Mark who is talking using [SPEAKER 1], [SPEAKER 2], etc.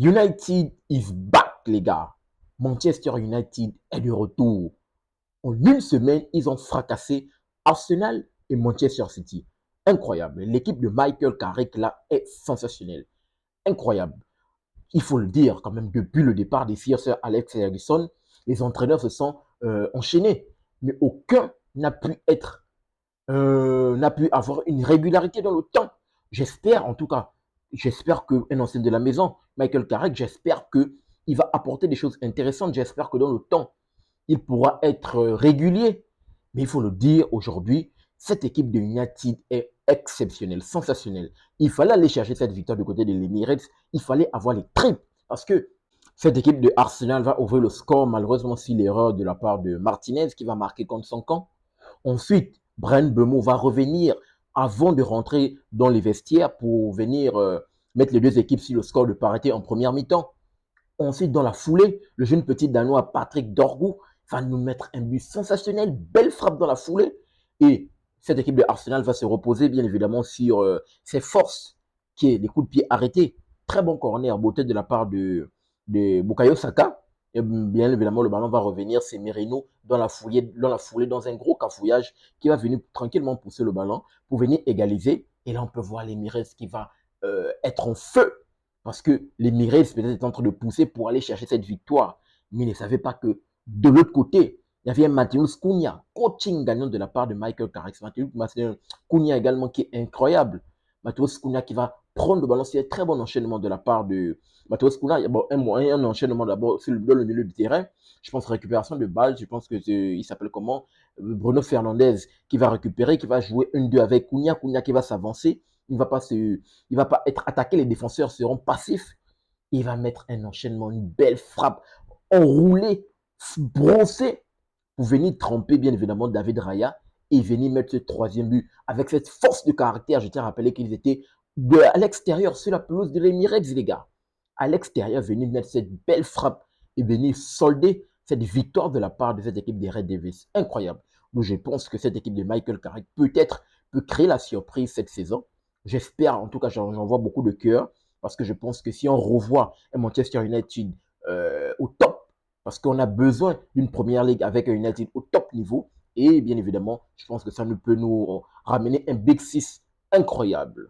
[SPEAKER 1] United is back, les gars. Manchester United est de retour. En une semaine, ils ont fracassé Arsenal et Manchester City. Incroyable. L'équipe de Michael Carrick, là, est sensationnelle. Incroyable. Il faut le dire, quand même, depuis le départ des Sir Alex Ferguson, les entraîneurs se sont enchaînés. Mais aucun n'a pu avoir une régularité dans le temps. J'espère, en tout cas, j'espère qu'un ancien de la maison, Michael Carrick, j'espère qu'il va apporter des choses intéressantes. J'espère que dans le temps, il pourra être régulier. Mais il faut le dire aujourd'hui, cette équipe de United est exceptionnelle, sensationnelle. Il fallait aller chercher cette victoire du côté de l'Emirates. Il fallait avoir les tripes. Parce que cette équipe de Arsenal va ouvrir le score, malheureusement, si l'erreur de la part de Martinez qui va marquer contre son camp. Ensuite, Brent Bemo va revenir avant de rentrer dans les vestiaires pour venir mettre les deux équipes sur le score de parité en première mi-temps. Ensuite, dans la foulée, le jeune petit Danois Patrick Dorgu va nous mettre un but sensationnel, belle frappe dans la foulée. Et cette équipe de Arsenal va se reposer bien évidemment sur ses forces, qui est les coups de pied arrêtés. Très bon corner, beauté de la part de Bukayo Saka. Et bien évidemment, le ballon va revenir, c'est Merino dans la foulée, dans un gros cafouillage qui va venir tranquillement pousser le ballon pour venir égaliser. Et là, on peut voir l'Emirates qui va être en feu parce que l'Emirates peut-être est en train de pousser pour aller chercher cette victoire. Mais ils ne savaient pas que de l'autre côté, il y avait un Matheus Cunha, coaching gagnant de la part de Michael Carrick. Matheus Cunha également qui est incroyable. Matheus Cunha qui va prendre le ballon. C'est un très bon enchaînement de la part de Matheus Cunha. Bon, un enchaînement d'abord dans le milieu du terrain. Je pense récupération de balle. Je pense que il s'appelle comment Bruno Fernandes qui va récupérer, qui va jouer 1-2 avec Cunha. Cunha qui va s'avancer. Il ne va pas être attaqué. Les défenseurs seront passifs. Il va mettre un enchaînement, une belle frappe enroulée, brossée pour venir tromper bien évidemment David Raya et venir mettre ce troisième but avec cette force de caractère. Je tiens à rappeler qu'ils étaient à l'extérieur sur la pelouse de l'Emirates, les gars. À l'extérieur, venir mettre cette belle frappe et venir solder cette victoire de la part de cette équipe des Red Devils. Incroyable. Donc je pense que cette équipe de Michael Carrick peut-être peut créer la surprise cette saison. J'espère, en tout cas, j'en vois beaucoup de cœur parce que je pense que si on revoit un Manchester United au top, parce qu'on a besoin d'une première ligue avec un United au top niveau, et bien évidemment, je pense que ça ne peut nous ramener un Big 6 incroyable.